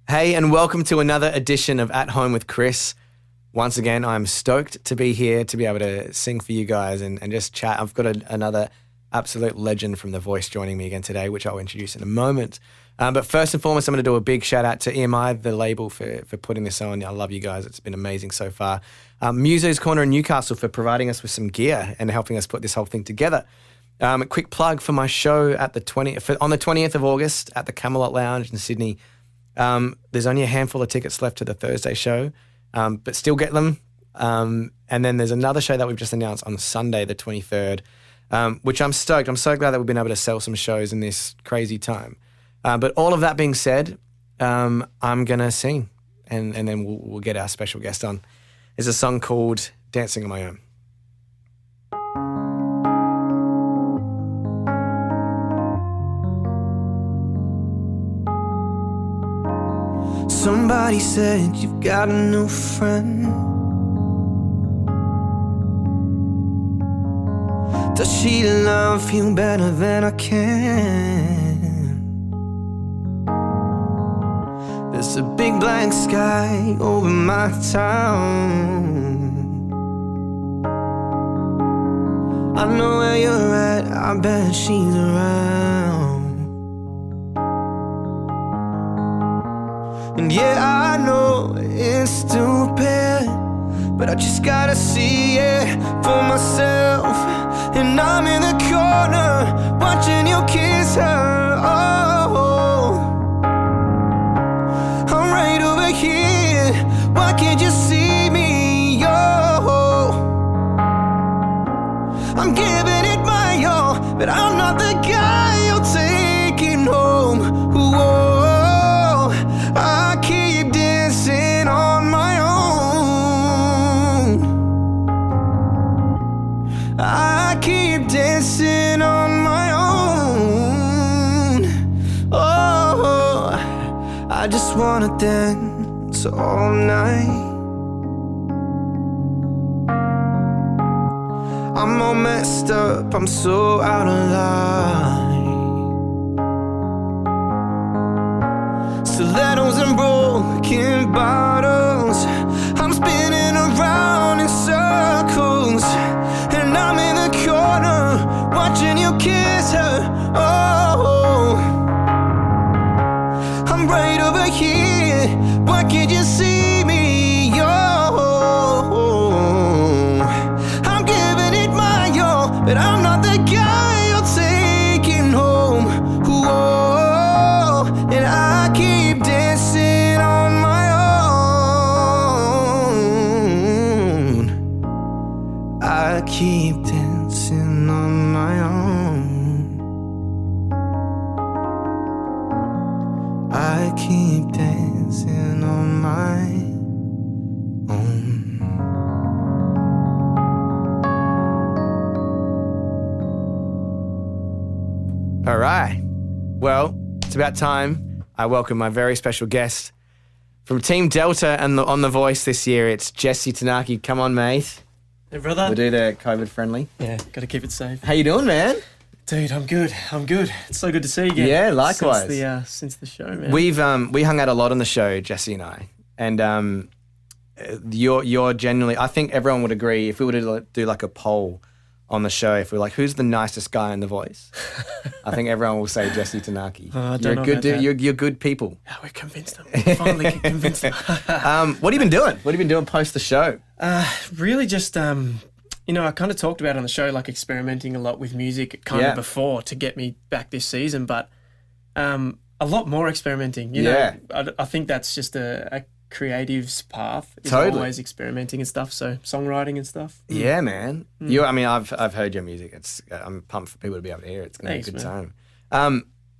Hey, and welcome to another edition of At Home with Chris. Once again, I'm stoked to be here to be able to sing for you guys and just chat. I've got another absolute legend from The Voice joining me again today, which I'll introduce in a moment. But first and foremost, I'm going to do a big shout out to EMI, the label, for putting this on. I love you guys. It's been amazing so far. Muso's Corner in Newcastle for providing us with some gear and helping us put this whole thing together. A quick plug for my show at on the 20th of August at the Camelot Lounge in Sydney. There's only a handful of tickets left to the Thursday show, but still get them. And then there's another show that we've just announced on Sunday, the 23rd, which I'm stoked. I'm so glad that we've been able to sell some shows in this crazy time. But all of that being said, I'm going to sing and then we'll get our special guest on. There's a song called Dancing on My Own. Somebody said you've got a new friend. Does she love you better than I can? There's a big blank sky over my town. I know where you're at, I bet she's around. And yeah, I know it's stupid, but I just gotta see it for myself. And I'm in the corner, watching you kiss her. Oh, I'm right over here, why can't you see me? Oh, I'm giving it my all, but I'm not the guy you're taking home. Whoa, I keep dancing on my own. I keep dancing on my own. Oh, I just wanna dance all night. I'm all messed up, I'm so out of line. Stilettos and broken bottles, I'm spinning around in circles. And I'm in the corner, watching you kiss her. Oh, I'm right over here, why can't you see me? Oh, I'm giving it my all, but I'm not the guy you're taking home. Whoa, and I keep dancing on my own. I keep dancing on my own. I keep dancing on my own. All right. Well, it's about time I welcome my very special guest from Team Delta and on The Voice this year. It's Jesse Tanaki. Come on, mate. Hey, brother. We'll do the COVID friendly. Yeah, got to keep it safe. How you doing, man? Dude, I'm good. It's so good to see you again. Yeah, likewise. Since the show, man. We hung out a lot on the show, Jesse and I, and you're genuinely. I think everyone would agree if we were to do like a poll on the show, if we're like, who's the nicest guy in The Voice? I think everyone will say Jesse Tanaki. I don't You're know a good about dude. that. You're good people. Yeah, we're convinced them. We finally convinced them. What have you been doing? What have you been doing post the show? Really just, I kind of talked about on the show, like experimenting a lot with music kind of before to get me back this season, but a lot more experimenting. You know, I think that's just a creative's path. Is always experimenting and stuff. So songwriting and stuff. Yeah, man. I've heard your music. I'm pumped for people to be able to hear it. It's going to be a good time.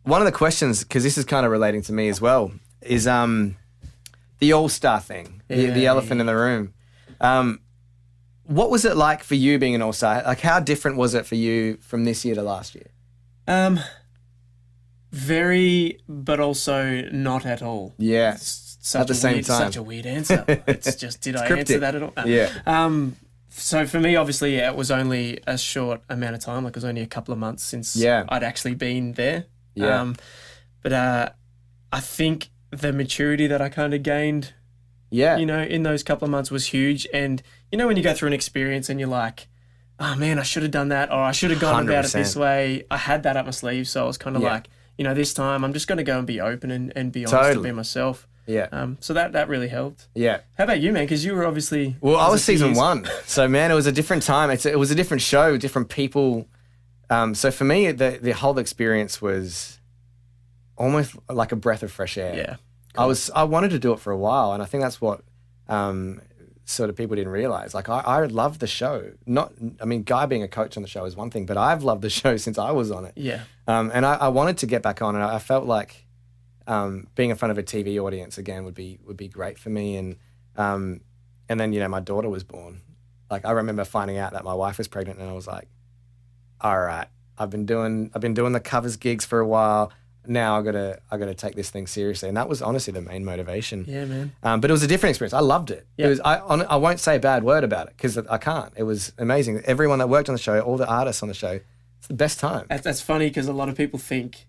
One of the questions, because this is kind of relating to me as well, is the all-star thing, the elephant in the room. What was it like for you being an all-star? Like, how different was it for you from this year to last year? Very, but also not at all. Yeah. At the same time. Such a weird answer. It's just, did I cryptic. answer that at all? Yeah. So for me, obviously, it was only a short amount of time. Like, it was only a couple of months since I'd actually been there. Yeah. But I think the maturity that I kind of gained, in those couple of months was huge. And, when you go through an experience and you're like, oh, man, I should have done that, or I should have gone about it this way. I had that up my sleeve. So I was kind of like, this time I'm just going to go and be open and be honest and be myself. Yeah. So that really helped. Yeah. How about you, man? Because you were obviously... Well, I was season 1. So, man, it was a different time. It was a different show, different people. So for me, the whole experience was almost like a breath of fresh air. Yeah. Cool. I wanted to do it for a while, and I think that's what sort of people didn't realize. Like, I love the show. Guy being a coach on the show is one thing, but I've loved the show since I was on it. Yeah. And I wanted to get back on, and I felt like being in front of a TV audience again would be great for me. And then my daughter was born. Like, I remember finding out that my wife was pregnant, and I was like, all right, I've been doing the covers gigs for a while. now I gotta take this thing seriously. And that was honestly the main motivation. Yeah, man. But it was a different experience. I loved it. Yeah. It was. I won't say a bad word about it because I can't. It was amazing. Everyone that worked on the show, all the artists on the show, it's the best time. That's funny because a lot of people think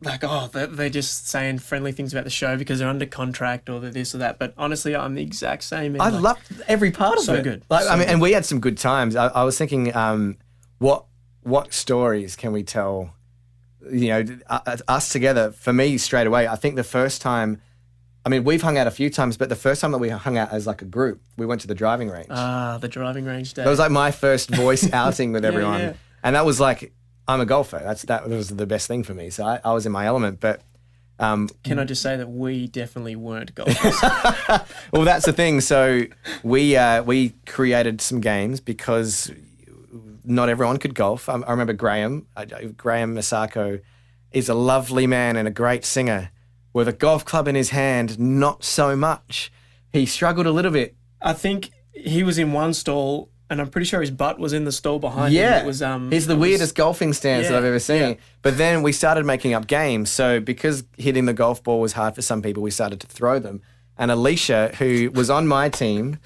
like, oh, they're just saying friendly things about the show because they're under contract or they're this or that. But honestly, I'm the exact same. Man. I loved every part of it. So good. Like, So I mean, good. and we had some good times. I was thinking, what stories can we tell? You know, us together. For me, straight away, I think the first time. I mean, we've hung out a few times, but the first time that we hung out as like a group, we went to the driving range. The driving range day. That was like my first voice outing with everyone, yeah. and that was like, I'm a golfer. That was the best thing for me. So I was in my element, but. Can I just say that we definitely weren't golfers? Well, that's the thing. So we created some games because not everyone could golf. I remember Graham Masako is a lovely man and a great singer. With a golf club in his hand, not so much. He struggled a little bit. I think he was in one stall, and I'm pretty sure his butt was in the stall behind him. Yeah, It was, he's the weirdest golfing stance that I've ever seen. yeah. But then we started making up games. So because hitting the golf ball was hard for some people, we started to throw them. And Alicia, who was on my team,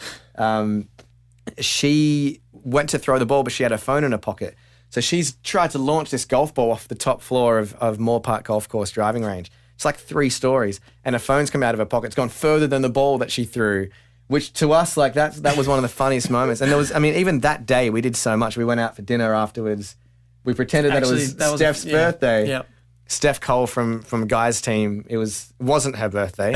she went to throw the ball, but she had her phone in her pocket. So she's tried to launch this golf ball off the top floor of Moore Park Golf Course driving range. It's like 3 stories, and her phone's come out of her pocket. It's gone further than the ball that she threw, which to us, like that was one of the funniest moments. And there was, I mean, even that day we did so much. We went out for dinner afterwards. We pretended that it was Steph's birthday. Yeah. Steph Cole from Guy's team. Wasn't her birthday.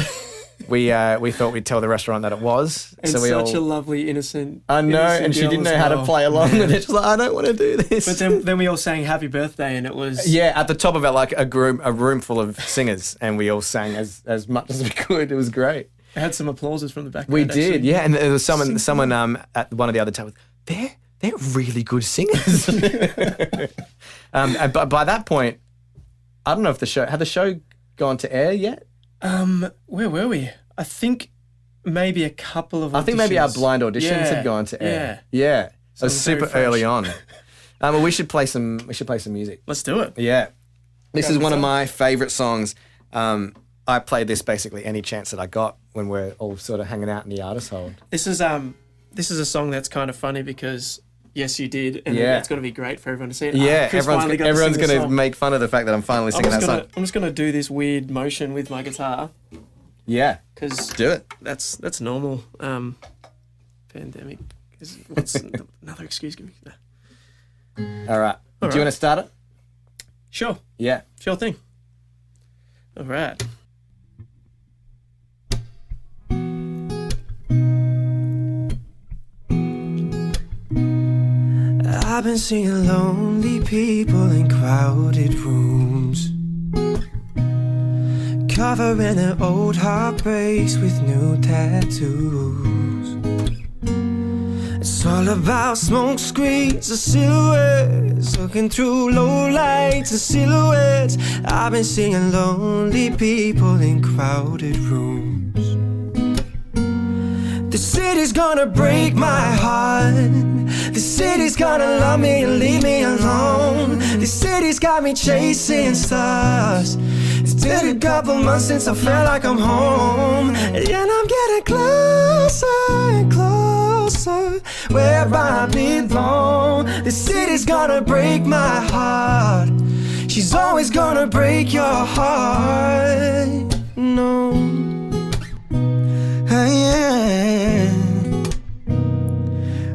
we thought we'd tell the restaurant that it was. And so we such all, a lovely, innocent. I know, innocent and she girl didn't as know how to well. play along with it. She's like, I don't want to do this. But then we all sang happy birthday, and it was. Yeah, at the top of it, like a room full of singers, and we all sang as much as we could. It was great. It had some applauses from the background. We did, actually. yeah. And there was someone at one of the other tables. They're really good singers. But by that point, I don't know if the show gone to air yet. Where were we? I think maybe a couple of. I think maybe our auditions. blind auditions had gone to air. Yeah. It was it's very super fresh. early on. Well, we should play some music. Let's do it. Yeah. This is me one of some. my favorite songs. I play this basically any chance that I got when we're all sort of hanging out in the artist hold. This is a song that's kind of funny because yes, you did, and Yeah. it's going to be great for everyone to see it. Yeah, Chris finally got to everyone's sing the going to song. make fun of the fact that I'm finally singing that song. I'm just going to do this weird motion with my guitar Yeah, because do it. that's normal. Pandemic. What's another excuse? Give me. All right. Do you want to start it? Sure, Yeah. sure thing. All right. I've been seeing lonely people in crowded rooms, covering their old heartbreaks with new tattoos. It's all about smoke screens and silhouettes, looking through low lights and silhouettes. I've been seeing lonely people in crowded rooms. The city's gonna break my heart. The city's gonna love me and leave me alone. The city's got me chasing stars. It's been a couple months since I felt like I'm home, and I'm getting closer and closer where I belong. The city's gonna break my heart. She's always gonna break your heart. No. Yeah.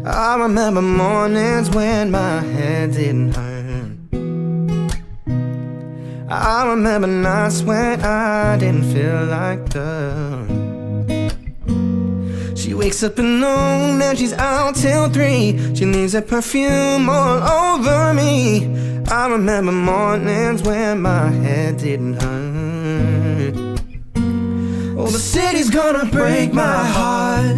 I remember mornings when my head didn't hurt. I remember nights when I didn't feel like dirt. She wakes up at noon and she's out till 3. She leaves her perfume all over me. I remember mornings when my head didn't hurt. Oh, the city's gonna break my heart.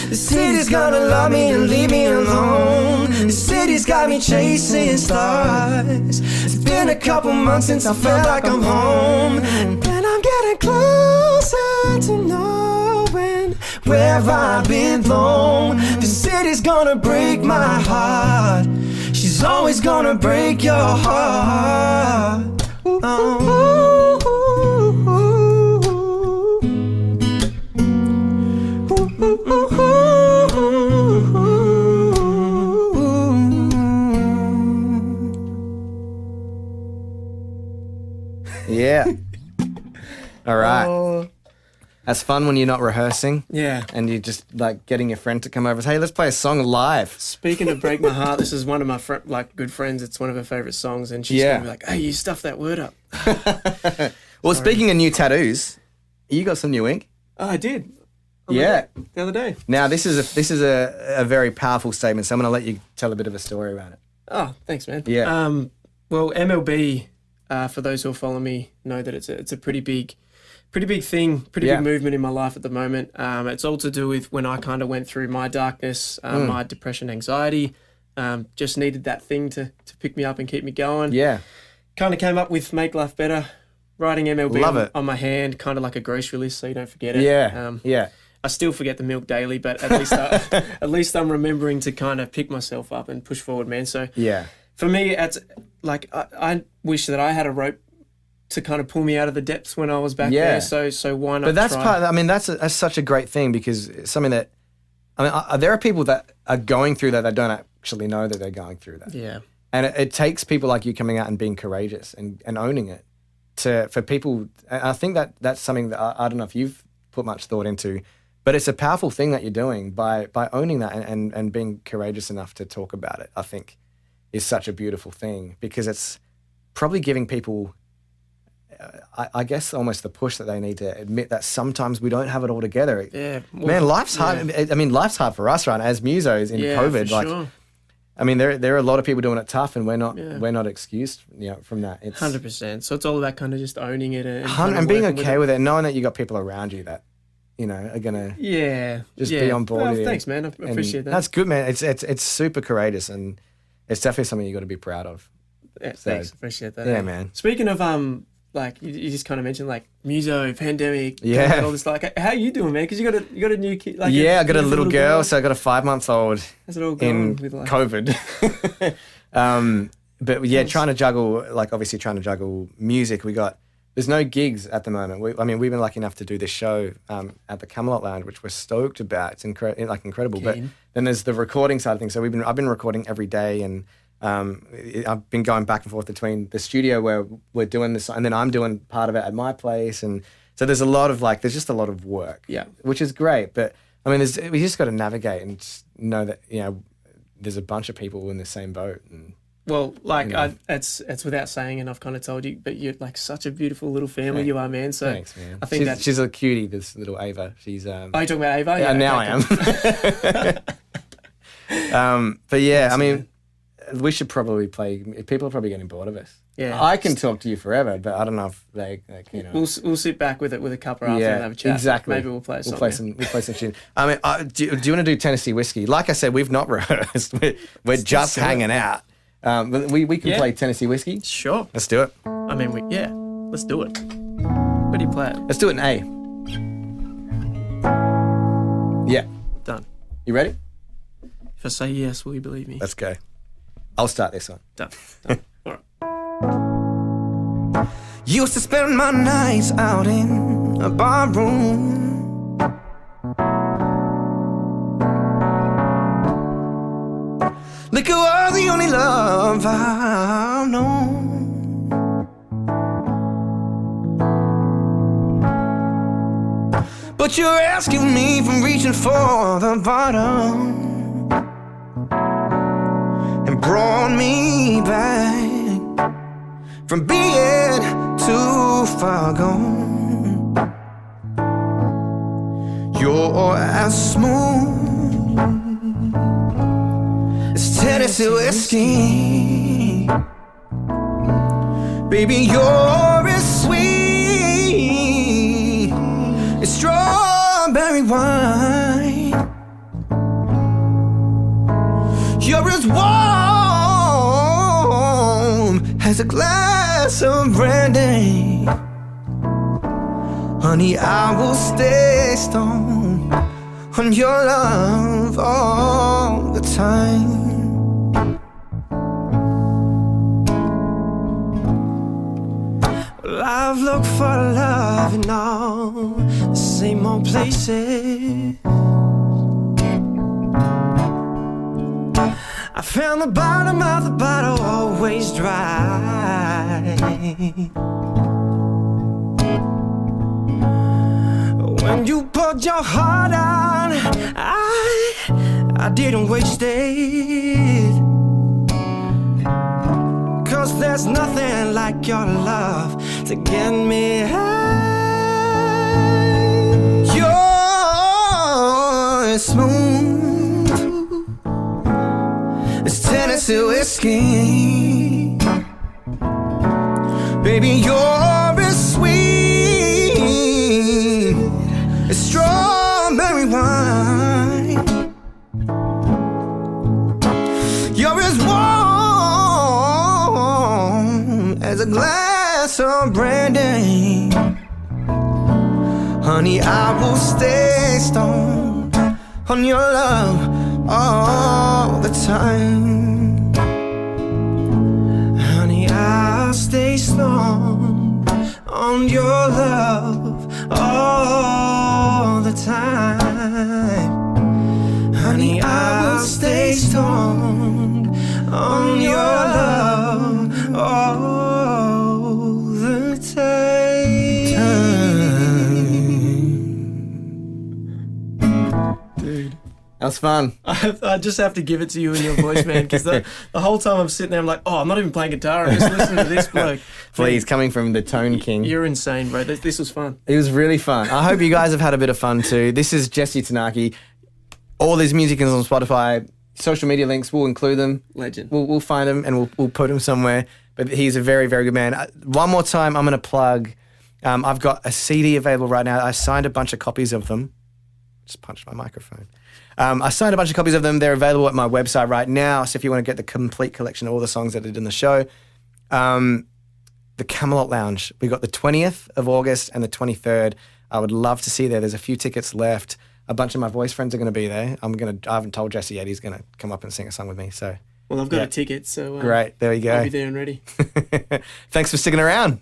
The city's gonna love me and leave me alone. The city's got me chasing stars. It's been a couple months since I felt like I'm home, and I'm getting closer to knowing where I belong. The city's gonna break my heart. She's always gonna break your heart. Ooh. Yeah. All right. That's fun when you're not rehearsing. Yeah. And you're just like getting your friend to come over. Hey, let's play a song live. Speaking of Break My Heart, this is one of my good friends. It's one of her favourite songs, and she's gonna be like, "Hey, you stuffed that word up." Well, speaking of new tattoos, you got some new ink. Oh, I did. The other day. Now this is a very powerful statement. So I'm going to let you tell a bit of a story around it. Oh, thanks, man. Yeah. Well, MLB, for those who follow me, know that it's a pretty big thing, big movement in my life at the moment. It's all to do with when I kind of went through my darkness, my depression, anxiety. Just needed that thing to pick me up and keep me going. Yeah. Kind of came up with Make Life Better, writing MLB Love on my hand, kind of like a grocery list so you don't forget it. Yeah. I still forget the milk daily, but at least I'm remembering to kind of pick myself up and push forward, man. So for me, it's like I wish that I had a rope to kind of pull me out of the depths when I was back there. So why not? But that's try? part. I mean, that's such a great thing because it's something that there are people that are going through that don't actually know that they're going through that. Yeah. And it takes people like you coming out and being courageous and owning it for people. I think that's something that I don't know if you've put much thought into, but it's a powerful thing that you're doing by owning that and being courageous enough to talk about it. I think is such a beautiful thing because it's probably giving people, I guess, almost the push that they need to admit that sometimes we don't have it all together. Yeah. Well, man, life's hard. I mean, life's hard for us, right? As musos in COVID, for sure. I mean, there are a lot of people doing it tough, and we're not excused, from that. It's 100%. So it's all about kind of just owning it and being okay with it, knowing that you got people around you that are gonna just be on board. Well, with thanks, man. I appreciate that. That's good, man. It's super courageous, and it's definitely something you got to be proud of. Yeah, thanks. Appreciate that. Yeah, man. Speaking of like you just kind of mentioned like muso, pandemic, yeah, all this. Like, how you doing, man? Because you got a new kid. Like I got a little girl, so I got a 5-month-old. How's it all going in with like COVID? But yeah, trying to juggle music. There's no gigs at the moment. We've been lucky enough to do this show at the Camelot Lounge, which we're stoked about. It's incredible. But then there's the recording side of things. So I've been recording every day, and I've been going back and forth between the studio where we're doing this, and then I'm doing part of it at my place, and so there's there's just a lot of work. Yeah, which is great. But I mean, we just got to navigate and just know that there's a bunch of people in the same boat. And well, like it's without saying, and I've kind of told you, but you're like such a beautiful little family you are, man. So thanks, man. I think she's a cutie, this little Ava. She's Are you talking about Ava? Yeah, now okay, I am. But yeah, I mean, we should probably play. People are probably getting bored of us. Yeah, I can talk to you forever, but I don't know if they We'll sit back with a cuppa after and have a chat. Exactly. Maybe we'll play something. We'll play some tune. I mean, do you want to do Tennessee Whiskey? Like I said, we've not rehearsed. We're just hanging out. But we can play Tennessee Whiskey. Sure. Let's do it. I mean, let's do it. Where do you play it? Let's do it in A. Yeah. Done. You ready? If I say yes, will you believe me? Let's go. I'll start this one. Done. All right. Used to spend my nights out in a bar room, liquor was the only love I've known. But you're asking me from reaching for the bottom and brought me back from being too far gone. You're as smooth as Tennessee whiskey. Baby, you're as sweet as strawberry wine. You're as warm as a glass of brandy. Honey, I will stay stoned on your love all the time. I've looked for love in all the same old places. I found the bottom of the bottle always dry. When you poured your heart out, I didn't waste it. 'Cause there's nothing like your love to get me high. You're smooth as Tennessee whiskey. Baby, you're as sweet as strawberry wine. You're as warm as a glass of brandy. Honey, I will stay stoned on your love all the time. Honey, I'll stay stoned on your love all the time. Honey, I'll stay stoned on your love all the time. Dude. That was fun. I just have to give it to you in your voice, man, because the whole time I'm sitting there, I'm like, oh, I'm not even playing guitar. I'm just listening to this bloke. Please, coming from the Tone King. You're insane, bro. This was fun. It was really fun. I hope you guys have had a bit of fun too. This is Jesse Tanaki. All this music is on Spotify. Social media links, we'll include them. Legend. We'll find him and we'll put him somewhere. But he's a very, very good man. One more time, I'm going to plug. I've got a CD available right now. I signed a bunch of copies of them. Just punched my microphone. I signed a bunch of copies of them. They're available at my website right now. So if you want to get the complete collection of all the songs that I did in the show, the Camelot Lounge. We got the 20th of August and the 23rd. I would love to see you there. There's a few tickets left. A bunch of my voice friends are going to be there. I haven't told Jesse yet. He's going to come up and sing a song with me. So well, I've got a ticket, so great. There you go. I'll be there and ready. Thanks for sticking around.